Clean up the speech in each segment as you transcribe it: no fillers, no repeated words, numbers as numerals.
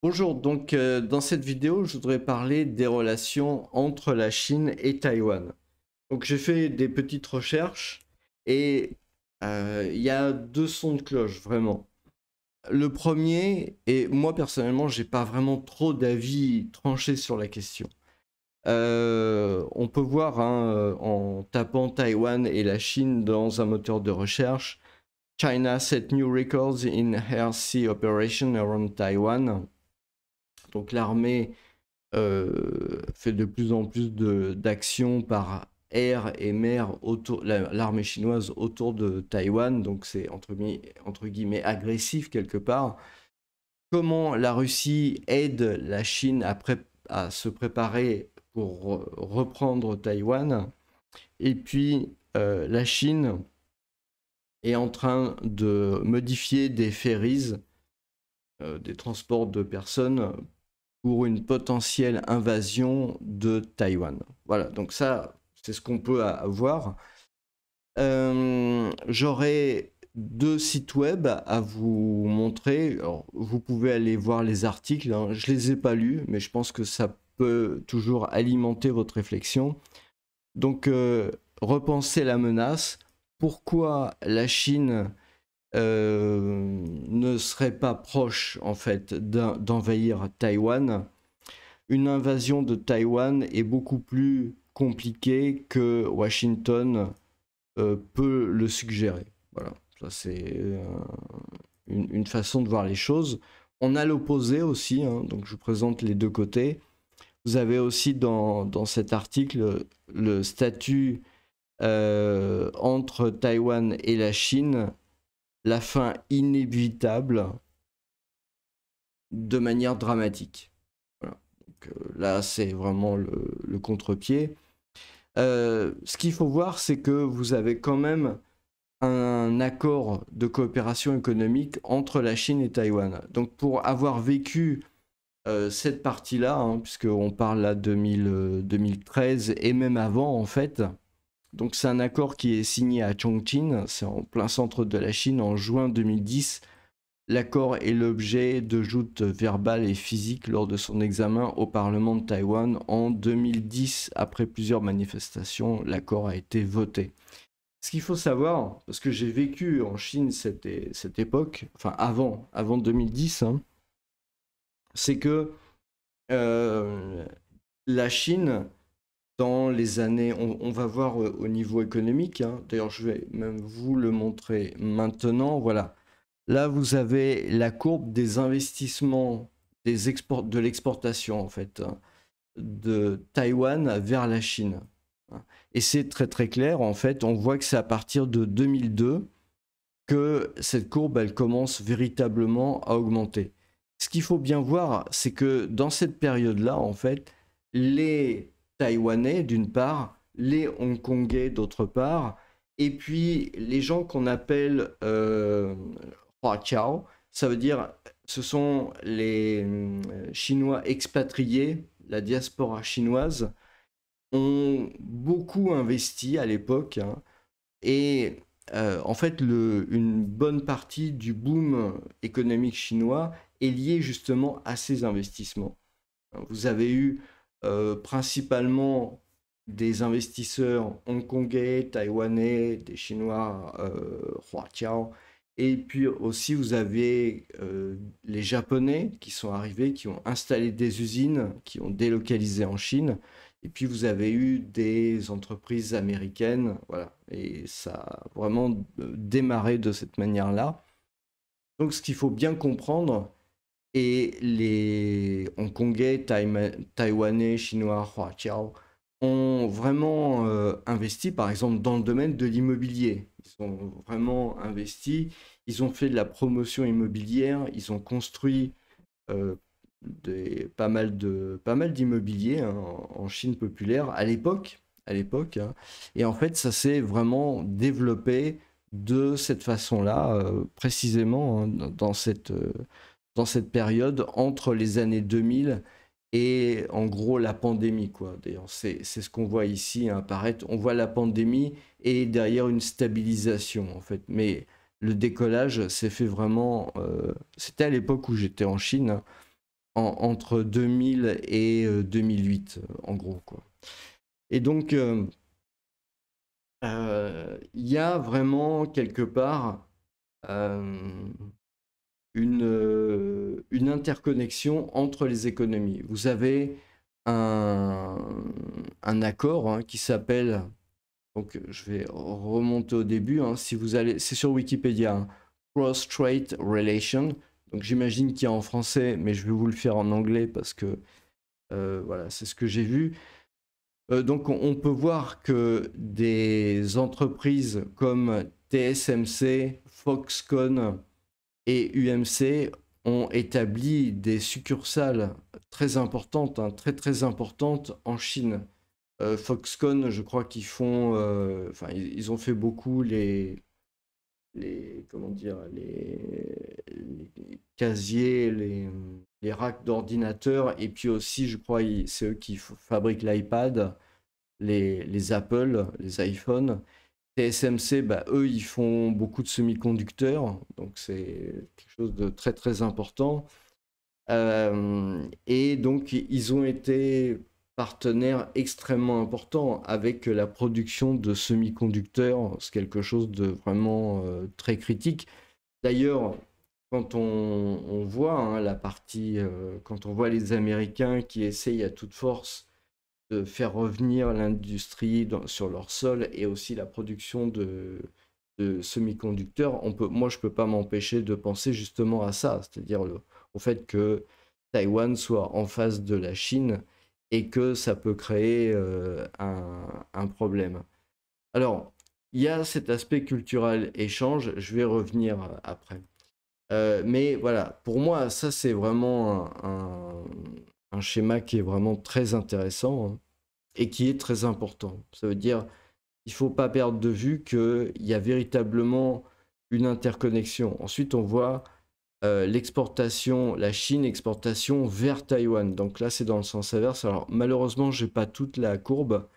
Bonjour, dans cette vidéo, je voudrais parler des relations entre la Chine et Taïwan. Donc j'ai fait des petites recherches et il y a deux sons de cloche vraiment. Le premier, et moi personnellement, j'ai pas vraiment trop d'avis tranché sur la question. On peut voir hein, en tapant Taïwan et la Chine dans un moteur de recherche, China set new records in air sea operation around Taiwan. Donc l'armée fait de plus en plus d'actions par air et mer autour, l'armée chinoise autour de Taïwan, donc c'est entre guillemets agressif quelque part. Comment la Russie aide la Chine à se préparer pour reprendre Taïwan. Et puis la Chine est en train de modifier des ferries, des transports de personnes pour une potentielle invasion de Taïwan. Voilà, donc ça, c'est ce qu'on peut avoir. J'aurai deux sites web à vous montrer. Alors, vous pouvez aller voir les articles, hein. Je ne les ai pas lus, mais je pense que ça peut toujours alimenter votre réflexion. Donc, repensez la menace. Pourquoi la Chine ne serait pas proche en fait d'envahir Taïwan? Une invasion de Taïwan est beaucoup plus compliquée que Washington peut le suggérer. Voilà, ça c'est une façon de voir les choses. On a l'opposé aussi, hein, donc je vous présente les deux côtés. Vous avez aussi dans cet article le statut entre Taïwan et la Chine, la fin inévitable de manière dramatique. Voilà. Donc, là, c'est vraiment le contre-pied. Ce qu'il faut voir, c'est que vous avez quand même un accord de coopération économique entre la Chine et Taïwan. Donc pour avoir vécu cette partie-là, hein, puisqu'on parle là 2013 et même avant en fait, donc c'est un accord qui est signé à Chongqing, c'est en plein centre de la Chine en juin 2010. L'accord est l'objet de joutes verbales et physiques lors de son examen au Parlement de Taïwan en 2010. Après plusieurs manifestations, l'accord a été voté. Ce qu'il faut savoir, parce que j'ai vécu en Chine cette époque, enfin avant 2010, hein, c'est que euh, la Chine, dans les années, on va voir au niveau économique, hein, d'ailleurs je vais même vous le montrer maintenant, voilà. Là, vous avez la courbe des investissements de l'exportation, en fait, hein, de Taïwan vers la Chine. Et c'est très très clair, en fait, on voit que c'est à partir de 2002 que cette courbe, elle commence véritablement à augmenter. Ce qu'il faut bien voir, c'est que dans cette période-là, en fait, les Taïwanais, d'une part, les Hongkongais, d'autre part, et puis les gens qu'on appelle Huaqiao, ça veut dire, ce sont les Chinois expatriés, la diaspora chinoise, ont beaucoup investi à l'époque, hein, et en fait, une bonne partie du boom économique chinois est liée justement à ces investissements. Vous avez eu principalement des investisseurs hongkongais, taïwanais, des Chinois, Huaqiao. Et puis aussi, vous avez les Japonais qui sont arrivés, qui ont installé des usines, qui ont délocalisé en Chine. Et puis vous avez eu des entreprises américaines, voilà. Et ça a vraiment démarré de cette manière-là. Donc ce qu'il faut bien comprendre, et les Hongkongais, Taïwanais, Chinois, Huaqiao ont vraiment investi, par exemple, dans le domaine de l'immobilier. Ils ont vraiment investi, ils ont fait de la promotion immobilière, ils ont construit euh, pas mal d'immobilier, hein, en Chine populaire à l'époque, hein. Et en fait, ça s'est vraiment développé de cette façon-là, précisément, hein, dans cette période entre les années 2000 et en gros la pandémie, quoi. D'ailleurs, c'est ce qu'on voit ici, hein, apparaître. On voit la pandémie et derrière une stabilisation, en fait. Mais le décollage s'est fait vraiment. C'était à l'époque où j'étais en Chine, hein. entre 2000 et 2008, en gros, quoi. Et donc, il y a vraiment quelque part une interconnexion entre les économies. Vous avez un accord qui s'appelle, donc je vais remonter au début, si vous allez, c'est sur Wikipédia, Cross-Strait Relation. Donc j'imagine qu'il y a en français, mais je vais vous le faire en anglais parce que voilà, c'est ce que j'ai vu. Donc on peut voir que des entreprises comme TSMC, Foxconn et UMC ont établi des succursales très importantes, très très importantes en Chine. Foxconn, je crois qu'ils font, enfin ils ont fait beaucoup comment dire, les casiers, les racks d'ordinateurs, et puis aussi, je crois, c'est eux qui fabriquent l'iPad, les Apple, les iPhones. TSMC, bah, eux, ils font beaucoup de semi-conducteurs, donc c'est quelque chose de très très important. Et donc, ils ont été partenaires extrêmement importants avec la production de semi-conducteurs. C'est quelque chose de vraiment très critique. D'ailleurs, quand on voit la partie, quand on voit les Américains qui essayent à toute force de faire revenir l'industrie sur leur sol et aussi la production de semi-conducteurs, moi je peux pas m'empêcher de penser justement à ça, c'est-à-dire au fait que Taïwan soit en face de la Chine et que ça peut créer un problème. Alors, il y a cet aspect culturel échange, je vais revenir après. Mais voilà, pour moi, ça c'est vraiment un schéma qui est vraiment très intéressant et qui est très important. Ça veut dire il ne faut pas perdre de vue qu'il y a véritablement une interconnexion. Ensuite, on voit l'exportation, la Chine exportation vers Taïwan. Donc là, c'est dans le sens inverse. Alors malheureusement, je n'ai pas toute la courbe,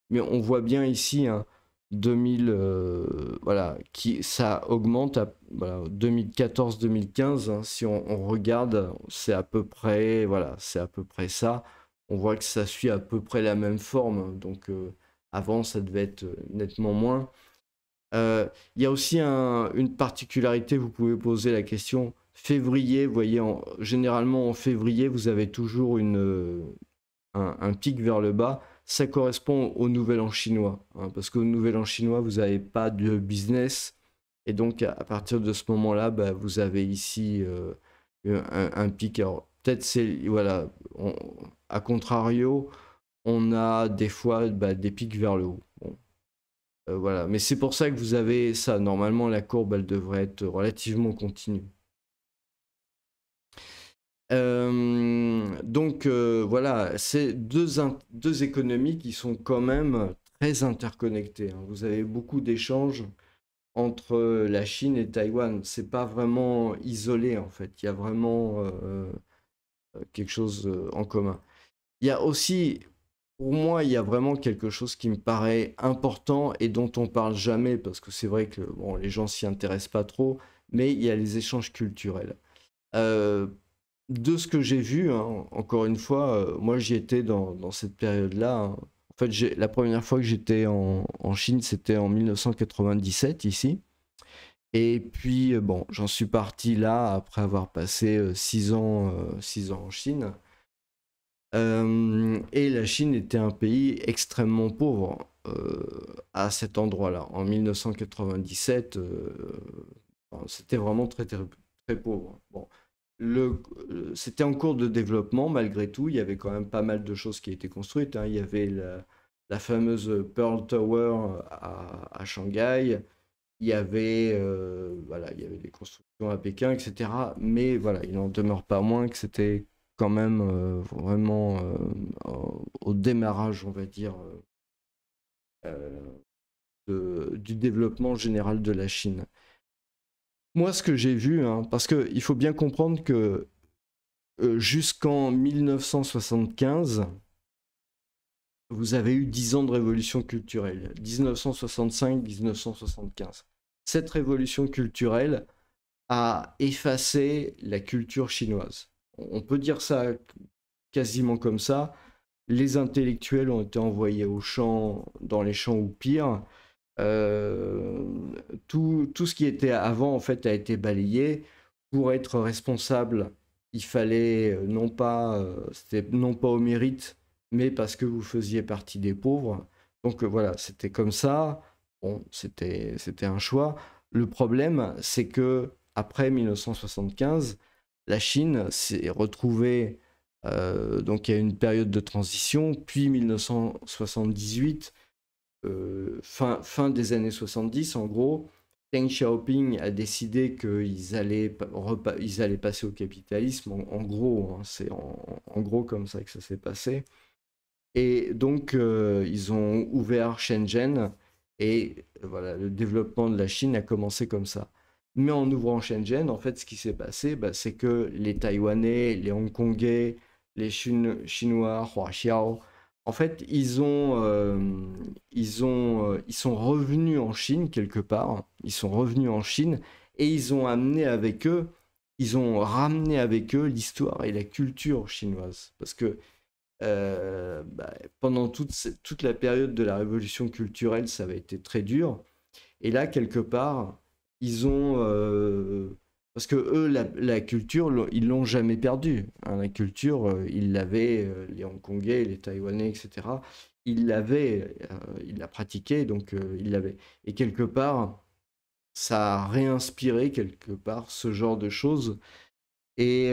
mais on voit bien ici 2000, voilà, ça augmente à voilà, 2014-2015. Si on regarde, c'est à peu près, voilà, c'est à peu près ça. On voit que ça suit à peu près la même forme. Donc avant, ça devait être nettement moins. Il y a aussi une particularité, vous pouvez poser la question. Février, vous voyez, généralement en février, vous avez toujours un pic vers le bas. Ça correspond au nouvel an chinois, parce qu'au nouvel an chinois, vous n'avez pas de business. Et donc, à partir de ce moment-là, bah, vous avez ici un pic. Alors, peut-être c'est, voilà, à contrario, on a des fois des pics vers le haut. Bon. Voilà, mais c'est pour ça que vous avez ça. Normalement, la courbe, elle devrait être relativement continue. Donc voilà, c'est deux économies qui sont quand même très interconnectées. Vous avez beaucoup d'échanges entre la Chine et Taïwan. C'est pas vraiment isolé en fait. Il y a vraiment quelque chose en commun. Il y a aussi, pour moi, il y a vraiment quelque chose qui me paraît important et dont on parle jamais parce que c'est vrai que bon, les gens s'y intéressent pas trop, mais il y a les échanges culturels. De ce que j'ai vu, encore une fois, moi j'y étais dans cette période-là. En fait, la première fois que j'étais en Chine, c'était en 1997 ici. Et puis, bon, j'en suis parti là après avoir passé 6 ans, 6 ans en Chine. Et la Chine était un pays extrêmement pauvre à cet endroit-là. En 1997, c'était vraiment très, très, très pauvre. Bon. C'était en cours de développement malgré tout. Il y avait quand même pas mal de choses qui étaient construites. Il y avait la fameuse Pearl Tower à Shanghai. Voilà, il y avait des constructions à Pékin, etc. Mais voilà, il n'en demeure pas moins que c'était quand même vraiment au démarrage, on va dire, du développement général de la Chine. Moi, ce que j'ai vu, parce qu'il faut bien comprendre que jusqu'en 1975, vous avez eu 10 ans de révolution culturelle, 1965-1975. Cette révolution culturelle a effacé la culture chinoise. on peut dire ça quasiment comme ça. Les intellectuels ont été envoyés au champ, dans les champs ou pire. Tout ce qui était avant, en fait, a été balayé. Pour être responsable, il fallait c'était non pas au mérite, mais parce que vous faisiez partie des pauvres. Donc voilà, c'était comme ça. Bon, c'était un choix. Le problème, c'est que après 1975, la Chine s'est retrouvée. Donc il y a une période de transition, puis 1978, fin des années 70, en gros, Deng Xiaoping a décidé qu'ils ils allaient passer au capitalisme, en gros, hein, c'est en gros comme ça que ça s'est passé. Et donc, ils ont ouvert Shenzhen, et voilà, le développement de la Chine a commencé comme ça. Mais en ouvrant Shenzhen, en fait, ce qui s'est passé, bah, c'est que les Taïwanais, les Hongkongais, les Chinois, Huaxiao, en fait, ils sont revenus en Chine quelque part. Ils sont revenus en Chine et ils ont ils ont ramené avec eux l'histoire et la culture chinoise. Parce que bah, pendant toute la période de la révolution culturelle, ça avait été très dur. Et là, quelque part, ils ont... parce que eux, la culture, ils l'ont jamais perdue, hein. La culture, ils l'avaient, les Hongkongais, les Taïwanais, etc. Ils l'avaient, ils la pratiquaient, donc ils l'avaient. Et quelque part, ça a réinspiré quelque part ce genre de choses. Et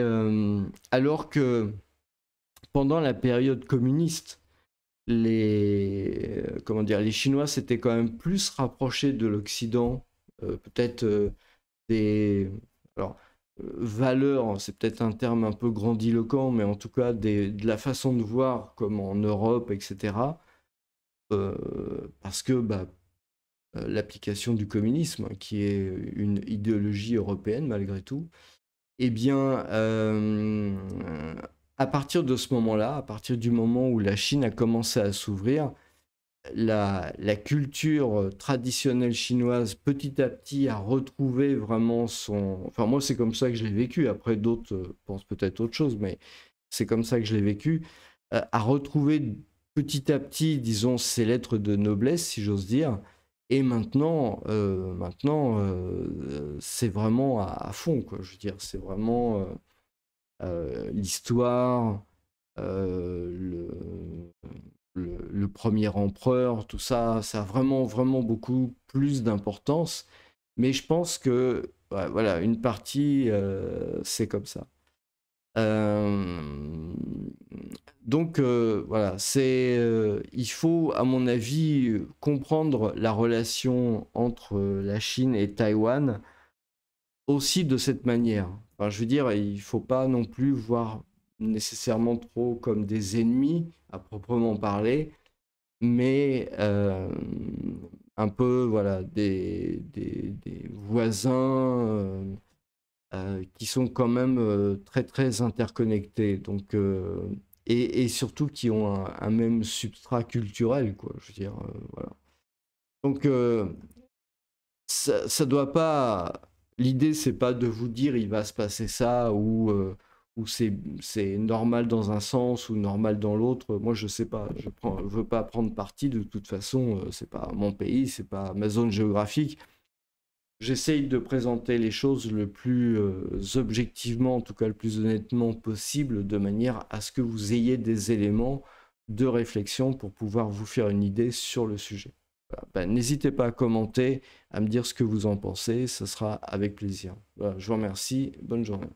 alors que pendant la période communiste, comment dire, les Chinois s'étaient quand même plus rapprochés de l'Occident, peut-être des alors, valeurs, c'est peut-être un terme un peu grandiloquent, mais en tout cas de la façon de voir comme en Europe, etc. Parce que bah, l'application du communisme, qui est une idéologie européenne malgré tout, eh bien, à partir de ce moment-là, à partir du moment où la Chine a commencé à s'ouvrir, la culture traditionnelle chinoise, petit à petit, a retrouvé vraiment son... Enfin, moi, c'est comme ça que je l'ai vécu. Après, d'autres pensent peut-être autre chose, mais c'est comme ça que je l'ai vécu. A retrouvé petit à petit, disons, ses lettres de noblesse, si j'ose dire. Et maintenant, c'est vraiment à fond, quoi. Je veux dire, c'est vraiment l'histoire, le, le premier empereur, tout ça, ça a vraiment, vraiment beaucoup plus d'importance. Mais je pense que, ouais, voilà, une partie, c'est comme ça. Euh, donc, voilà, il faut, à mon avis, comprendre la relation entre la Chine et Taïwan aussi de cette manière. Enfin, je veux dire, il ne faut pas non plus voir nécessairement trop comme des ennemis à proprement parler, mais un peu voilà, des voisins qui sont quand même très très interconnectés. Donc, et surtout qui ont un même substrat culturel, quoi. Je veux dire, voilà. Donc, ça doit pas. L'idée, c'est pas de vous dire il va se passer ça ou c'est normal dans un sens ou normal dans l'autre. Moi, je sais pas. Veux pas prendre parti. De toute façon, c'est pas mon pays, c'est pas ma zone géographique. J'essaye de présenter les choses le plus objectivement, en tout cas le plus honnêtement possible, de manière à ce que vous ayez des éléments de réflexion pour pouvoir vous faire une idée sur le sujet. Voilà. Ben, n'hésitez pas à commenter, à me dire ce que vous en pensez, ce sera avec plaisir. Voilà, je vous remercie, bonne journée.